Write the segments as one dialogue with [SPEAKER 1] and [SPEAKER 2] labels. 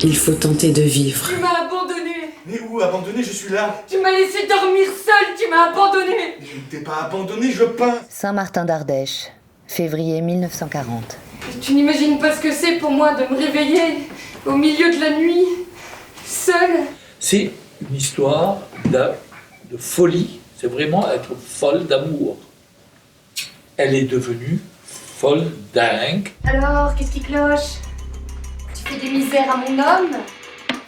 [SPEAKER 1] Il faut tenter de vivre.
[SPEAKER 2] Tu m'as abandonné.
[SPEAKER 3] Mais où abandonné? Je suis là.
[SPEAKER 2] Tu m'as laissé dormir seule, tu m'as abandonné.
[SPEAKER 3] Je ne t'ai pas abandonné, je peins.
[SPEAKER 4] Saint-Martin d'Ardèche, février 1940.
[SPEAKER 2] Tu n'imagines pas ce que c'est pour moi de me réveiller au milieu de la nuit, seule.
[SPEAKER 5] C'est une histoire de folie, c'est vraiment être folle d'amour. Elle est devenue folle dingue.
[SPEAKER 2] Alors, qu'est-ce qui cloche? Tu fais des misères à mon homme?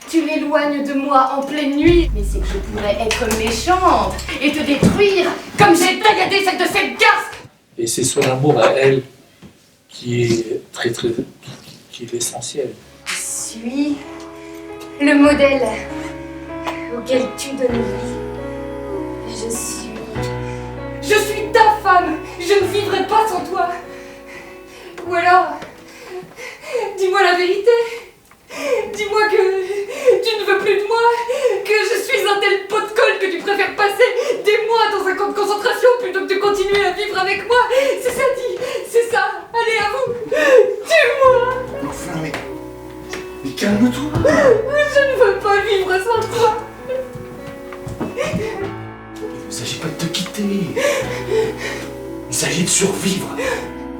[SPEAKER 2] Tu m'éloignes de moi en pleine nuit? Mais c'est que je pourrais être méchante et te détruire comme j'ai tailladé celle de cette garce.
[SPEAKER 5] Et c'est son amour à elle qui est qui est l'essentiel.
[SPEAKER 2] Je suis le modèle auquel tu donnes vie. Je suis ta femme. Je ne vivrai pas sans toi. Ou alors, dis-moi la vérité. Dis-moi que tu ne veux plus de moi, que je suis un tel pot de colle que tu préfères passer des mois dans un camp de concentration plutôt que de continuer à vivre avec moi. C'est ça, dis, c'est ça. Allez, à vous. Tue-moi.
[SPEAKER 3] Enfin, mais calme-toi.
[SPEAKER 2] Je ne veux pas vivre sans toi.
[SPEAKER 3] Il ne s'agit pas de te quitter. Il s'agit de survivre.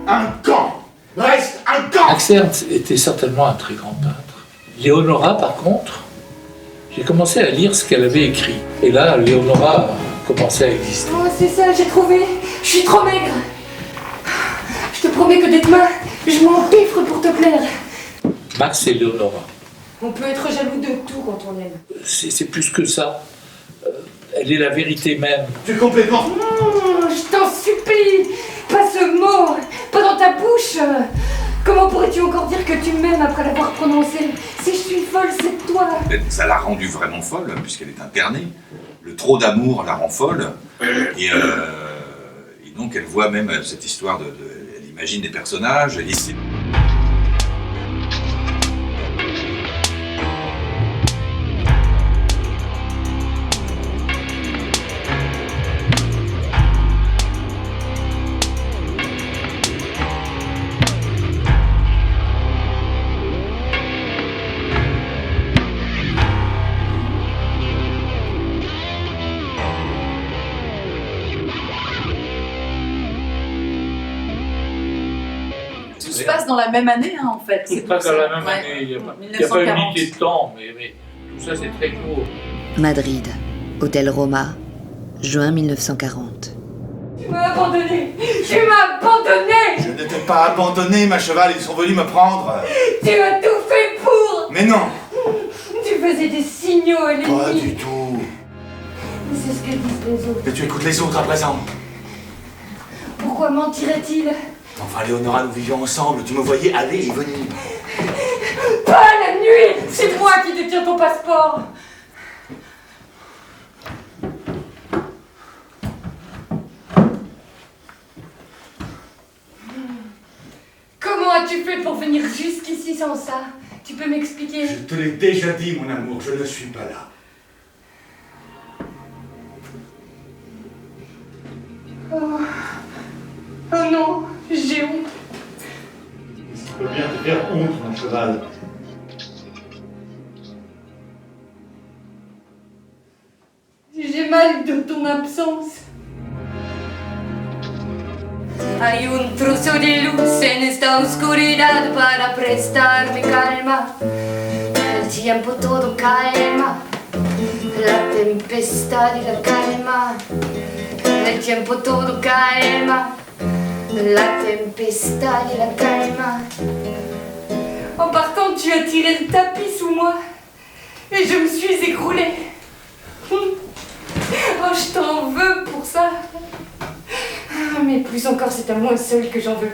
[SPEAKER 3] Un camp. Reste un camp.
[SPEAKER 5] Max Ernst était certainement un très grand peintre. Léonora, par contre, j'ai commencé à lire ce qu'elle avait écrit. Et là, Léonora commençait à exister.
[SPEAKER 2] Oh, c'est ça, j'ai trouvé. Je suis trop maigre. Je te promets que dès demain, je m'empiffre pour te plaire.
[SPEAKER 5] Max et Léonora.
[SPEAKER 2] On peut être jaloux de tout quand on aime.
[SPEAKER 5] C'est plus que ça. Elle est la vérité même.
[SPEAKER 3] Tu es complètement...
[SPEAKER 2] Je t'en supplie. Pas ce mot. Pas dans ta bouche. Comment pourrais-tu encore dire que tu m'aimes après l'avoir prononcé? Si je suis folle, c'est toi.
[SPEAKER 6] Ça l'a rendue vraiment folle, puisqu'elle est internée. Le trop d'amour la rend folle. Et donc elle voit même cette histoire elle imagine des personnages. Et
[SPEAKER 7] Tout se passe dans la même année, hein, en fait.
[SPEAKER 5] Tout se passe dans la même année. Il n'y a pas une unité de temps, mais tout ça c'est très court.
[SPEAKER 4] Madrid, Hôtel Roma, juin 1940.
[SPEAKER 2] Tu m'as abandonné. Tu m'as abandonné.
[SPEAKER 3] Je ne t'ai pas abandonné, ma cheval. Ils sont venus me prendre.
[SPEAKER 2] Tu as tout fait pour.
[SPEAKER 3] Mais non.
[SPEAKER 2] Tu faisais des signaux à l'ennemi.
[SPEAKER 3] Pas du tout.
[SPEAKER 2] C'est ce que disent les autres.
[SPEAKER 3] Et tu écoutes les autres à présent.
[SPEAKER 2] Pourquoi mentirait-il?
[SPEAKER 3] Enfin, Léonora, nous vivions ensemble. Tu me voyais aller et venir.
[SPEAKER 2] Pas la nuit. C'est moi qui détiens ton passeport. Comment as-tu fait pour venir jusqu'ici sans ça? Tu peux m'expliquer?
[SPEAKER 3] Je te l'ai déjà dit, mon amour. Je ne suis pas là.
[SPEAKER 2] Oh non, j'ai honte.
[SPEAKER 3] Ça peut bien te faire honte, mon cheval.
[SPEAKER 2] J'ai mal de ton absence. Hay un trozo de luz en esta oscuridad para prestarme calma. El tiempo todo calma. La tempestad y la calma. El tiempo todo calma. La tempestad y la calma. En partant, tu as tiré le tapis sous moi. Et je me suis écroulée. Oh, je t'en veux pour ça. Mais plus encore, c'est à moi seule que j'en veux.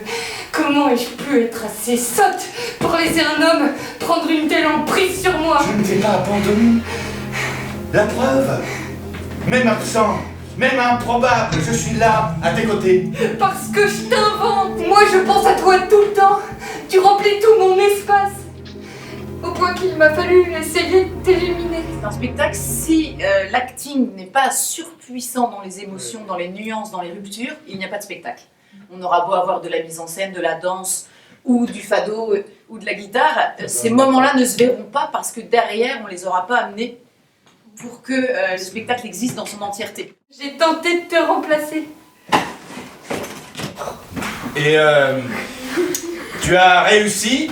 [SPEAKER 2] Comment ai-je pu être assez sotte pour laisser un homme prendre une telle emprise sur moi?
[SPEAKER 3] Je ne t'ai pas abandonné. La preuve. Même absent, même improbable, je suis là, à tes côtés.
[SPEAKER 2] Parce que je t'invente. Moi, je pense à toi tout le temps. Tu remplis tout mon espace. Au point qu'il m'a fallu essayer de t'éliminer.
[SPEAKER 7] C'est un spectacle, si l'acting n'est pas surpuissant dans les émotions, dans les nuances, dans les ruptures, il n'y a pas de spectacle. On aura beau avoir de la mise en scène, de la danse, ou du fado ou de la guitare, ces moments-là ne se verront pas parce que derrière, on les aura pas amenés pour que le spectacle existe dans son entièreté.
[SPEAKER 2] J'ai tenté de te remplacer.
[SPEAKER 3] Et tu as réussi?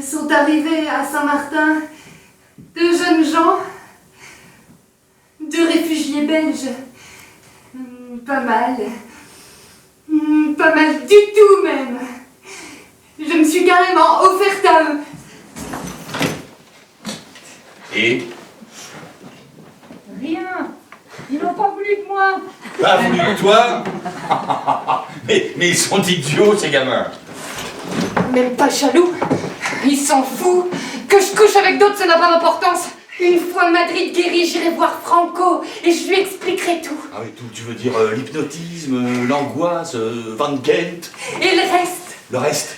[SPEAKER 2] Sont arrivés à Saint-Martin 2 jeunes gens, 2 réfugiés belges. Pas mal. Pas mal du tout même. Je me suis carrément offerte à eux.
[SPEAKER 3] Et?
[SPEAKER 2] Rien. Ils n'ont pas voulu de moi.
[SPEAKER 3] Pas voulu de toi? mais ils sont idiots, ces gamins.
[SPEAKER 2] Même pas jaloux. Il s'en fout. Que je couche avec d'autres, ça n'a pas d'importance. Une fois Madrid guéri, j'irai voir Franco et je lui expliquerai tout.
[SPEAKER 3] Ah oui, tout, tu veux dire l'hypnotisme, l'angoisse, Van Gent.
[SPEAKER 2] Et le reste?
[SPEAKER 3] Le reste?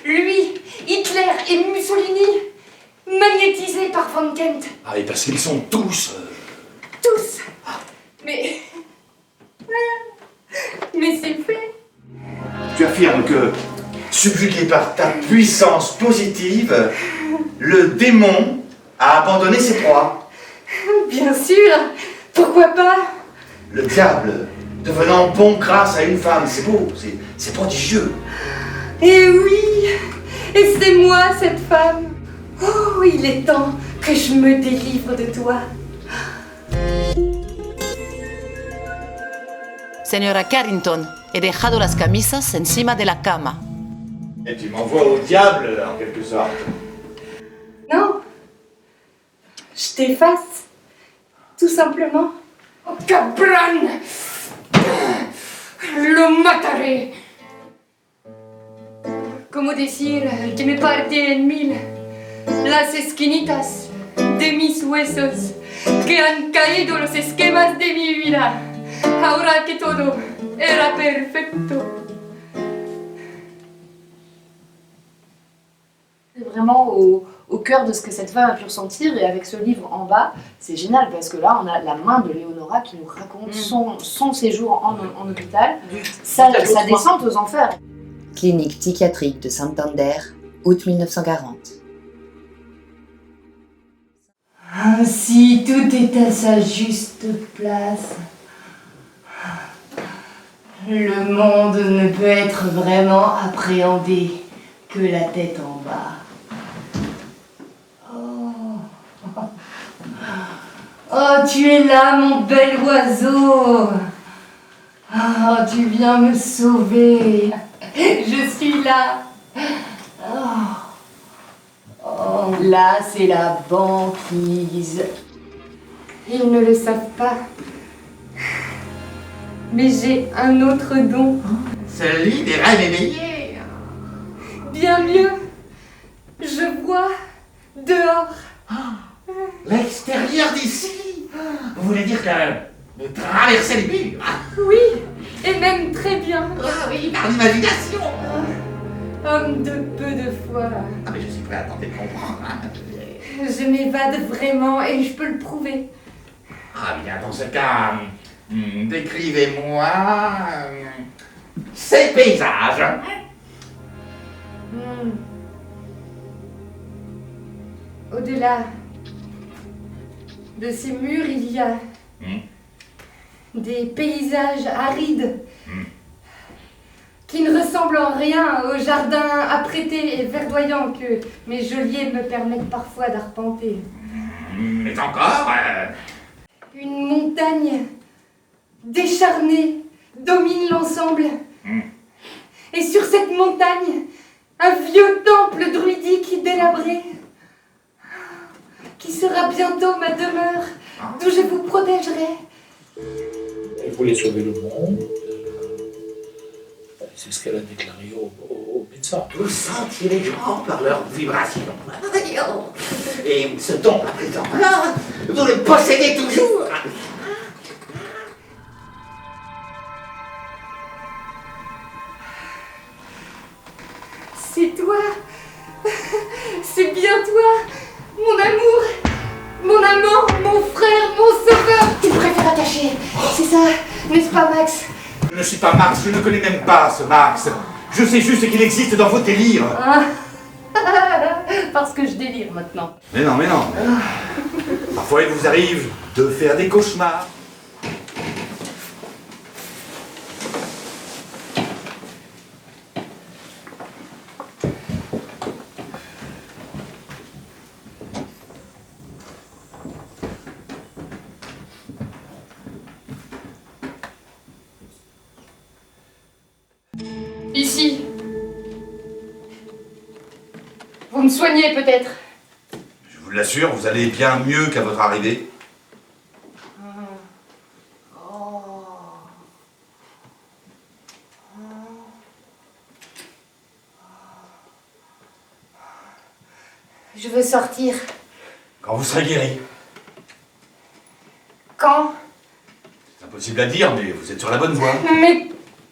[SPEAKER 2] Lui, Hitler et Mussolini, magnétisés par Van Gent.
[SPEAKER 3] Ah oui, parce qu'ils sont tous...
[SPEAKER 2] Tous. Mais c'est fait.
[SPEAKER 3] Tu affirmes que, subjugué par ta puissance positive, le démon a abandonné ses proies.
[SPEAKER 2] Bien sûr. Pourquoi pas?
[SPEAKER 3] Le diable devenant bon grâce à une femme, c'est beau, c'est prodigieux.
[SPEAKER 2] Et oui. Et c'est moi, cette femme. Oh, il est temps que je me délivre de toi.
[SPEAKER 1] Señora Carrington, he dejado las camisas encima de la cama.
[SPEAKER 3] Et tu m'envoies au diable, en quelque sorte.
[SPEAKER 2] Non. Je t'efface. Tout simplement. Oh, cabron! Lo mataré. Como decir que me parte en mil las esquinitas de mis huesos que han caído los esquemas de mi vida. Ahora que todo era perfecto.
[SPEAKER 7] C'est vraiment au cœur de ce que cette femme a pu ressentir, et avec ce livre en bas, c'est génial parce que là on a la main de Léonora qui nous raconte son séjour en hôpital, sa descente aux enfers.
[SPEAKER 4] Clinique psychiatrique de Santander, août 1940.
[SPEAKER 2] Ainsi, tout est à sa juste place. Le monde ne peut être vraiment appréhendé que la tête en bas. Oh, tu es là, mon bel oiseau. Oh, tu viens me sauver. Je suis là. Oh, là, c'est la banquise. Ils ne le savent pas. Mais j'ai un autre don.
[SPEAKER 3] Celui des reines éveillées.
[SPEAKER 2] Bien mieux. Je vois dehors.
[SPEAKER 3] L'extérieur d'ici. Vous voulez dire de traverser les murs?
[SPEAKER 2] Oui, et même très bien.
[SPEAKER 3] Ah oui, par l'imagination.
[SPEAKER 2] Homme de peu de foi.
[SPEAKER 3] Ah mais je suis prêt à tenter de comprendre. Hein.
[SPEAKER 2] Je m'évade vraiment et je peux le prouver.
[SPEAKER 3] Ah bien, dans ce cas, décrivez-moi ces paysages.
[SPEAKER 2] Au-delà de ces murs, il y a des paysages arides qui ne ressemblent en rien aux jardins apprêtés et verdoyants que mes geôliers me permettent parfois d'arpenter.
[SPEAKER 3] Mais encore
[SPEAKER 2] Une montagne décharnée domine l'ensemble. Et sur cette montagne, un vieux temple druidique délabré, qui sera bientôt ma demeure, d'où je vous protégerai.
[SPEAKER 5] Elle voulait sauver le monde. C'est ce qu'elle a déclaré au médecin.
[SPEAKER 3] Vous sentiez les gens par leurs vibrations. Et ce don à présent-là, vous le possédez toujours.
[SPEAKER 2] C'est toi. C'est bien toi. Mon amour, mon amant, mon frère, mon sauveur. Tu préfères attacher, c'est ça, n'est-ce pas, Max?
[SPEAKER 3] Je ne suis pas Max, je ne connais même pas ce Max. Je sais juste qu'il existe dans vos délires.
[SPEAKER 7] Ah. Parce que je délire maintenant.
[SPEAKER 3] Mais non, mais non. Parfois, il vous arrive de faire des cauchemars.
[SPEAKER 2] Ici. Vous me soignez peut-être.
[SPEAKER 3] Je vous l'assure, vous allez bien mieux qu'à votre arrivée.
[SPEAKER 2] Je veux sortir.
[SPEAKER 3] Quand vous serez guéri.
[SPEAKER 2] Quand?
[SPEAKER 3] C'est impossible à dire, mais vous êtes sur la bonne voie.
[SPEAKER 2] Mais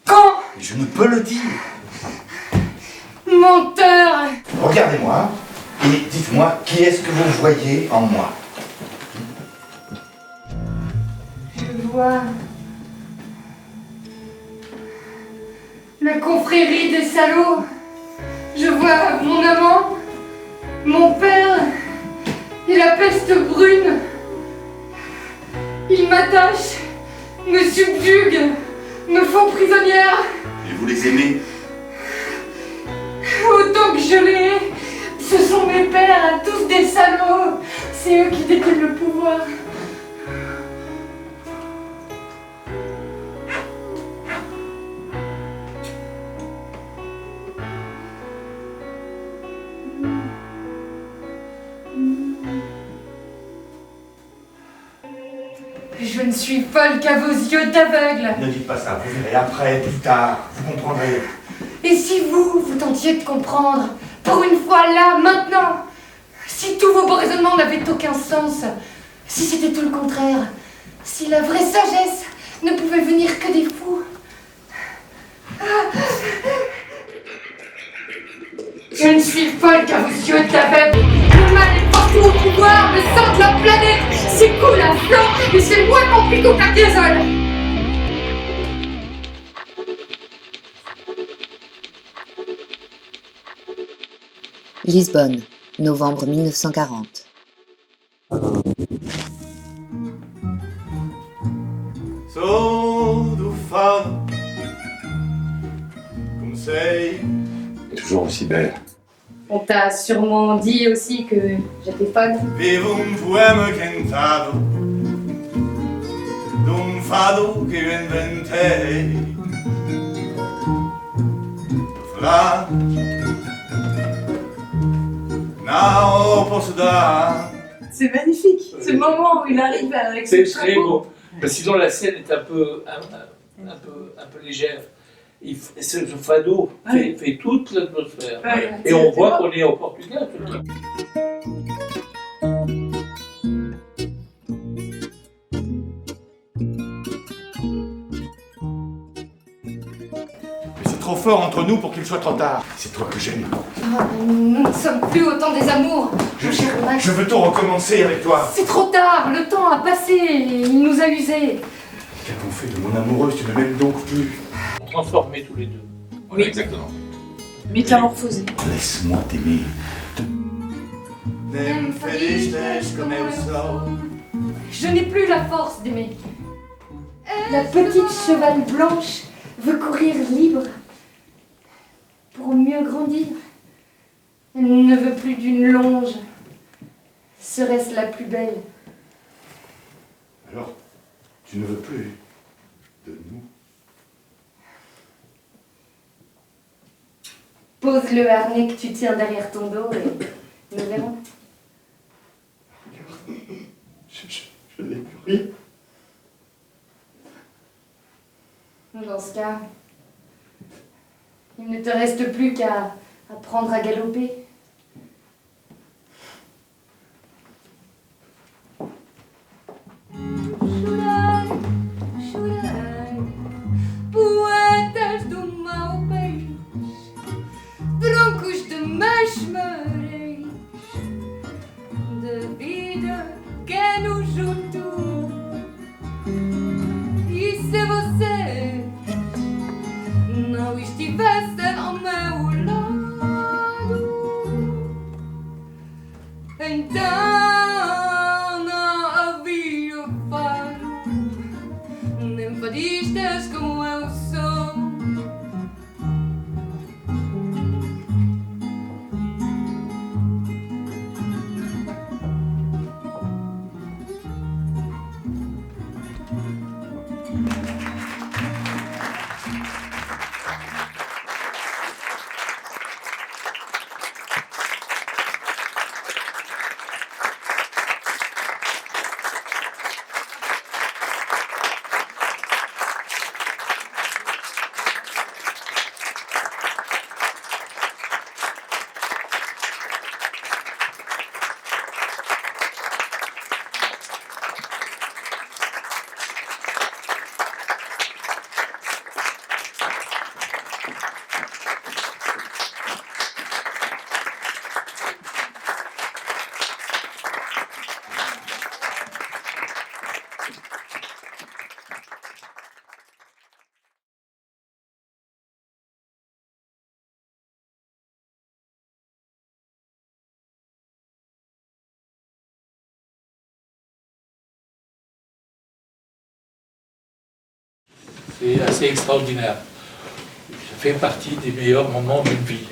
[SPEAKER 2] quand?
[SPEAKER 3] Mais je ne peux le dire.
[SPEAKER 2] Menteur!
[SPEAKER 3] Regardez-moi et dites-moi qui est-ce que vous voyez en moi.
[SPEAKER 2] Je vois la confrérie des salauds. Je vois mon amant, mon père et la peste brune. Ils m'attachent, me subjuguent, me font prisonnière.
[SPEAKER 3] Et vous les aimez?
[SPEAKER 2] Autant que je l'ai. Ce sont mes pères, tous des salauds. C'est eux qui détiennent le pouvoir. Je ne suis folle qu'à vos yeux d'aveugle.
[SPEAKER 3] Ne dites pas ça, vous verrez après, plus tard, vous comprendrez.
[SPEAKER 2] Et si vous tentiez de comprendre, pour une fois là, maintenant, si tous vos beaux raisonnements n'avaient aucun sens, si c'était tout le contraire, si la vraie sagesse ne pouvait venir que des fous. Je ne suis folle qu'à vos yeux d'aveugle. Le mal est partout au pouvoir, le sang de la planète s'écoule à flot, et c'est moi qu'on pique au cardiazole.
[SPEAKER 4] Lisbonne, novembre 1940.
[SPEAKER 3] Sou do fado, comecei.
[SPEAKER 6] Toujours aussi belle.
[SPEAKER 2] On t'a sûrement dit aussi que j'étais folle.
[SPEAKER 3] Vivo poema cantado, fado que eu inventei. Lá, não posso dar.
[SPEAKER 7] C'est magnifique, ce moment où il arrive avec
[SPEAKER 5] C'est
[SPEAKER 7] ce
[SPEAKER 5] très
[SPEAKER 7] chapeau.
[SPEAKER 5] beau. Parce que sinon, la scène est un peu légère. Ce fado fait toute l'atmosphère.
[SPEAKER 7] Ouais,
[SPEAKER 5] Et
[SPEAKER 7] c'est
[SPEAKER 5] on voit
[SPEAKER 7] beau.
[SPEAKER 5] qu'on est au Portugal. tout le temps.
[SPEAKER 3] Mais c'est trop fort entre nous pour qu'il soit trop tard. C'est toi que j'aime.
[SPEAKER 2] Ah, nous ne sommes plus au temps des amours, mon cher Max.
[SPEAKER 3] Je veux tout recommencer avec toi.
[SPEAKER 2] C'est trop tard, le temps a passé, il nous a usés.
[SPEAKER 3] Qu'a-t-on fait de mon amoureuse? Tu ne m'aimes donc plus.
[SPEAKER 5] Transformés tous les deux.
[SPEAKER 6] Voilà,
[SPEAKER 7] Oui.
[SPEAKER 6] exactement.
[SPEAKER 7] Métamorphosé.
[SPEAKER 3] Laisse-moi t'aimer. Nem feliz comme eu sou.
[SPEAKER 2] Je n'ai plus la force d'aimer. La petite chevale blanche veut courir libre pour mieux grandir. Elle ne veut plus d'une longe. Serait-ce la plus belle?
[SPEAKER 3] Alors, tu ne veux plus de nous?
[SPEAKER 2] Pose le harnais que tu tiens derrière ton dos et nous verrons.
[SPEAKER 3] Je n'ai plus rien.
[SPEAKER 2] Dans ce cas, il ne te reste plus qu'à apprendre à galoper. Poetas do mau país, troncos de masmaréis, de vida que nos juntou. E se você não estivesse ao dices como eu sou.
[SPEAKER 5] C'est assez extraordinaire. Ça fait partie des meilleurs moments d'une vie.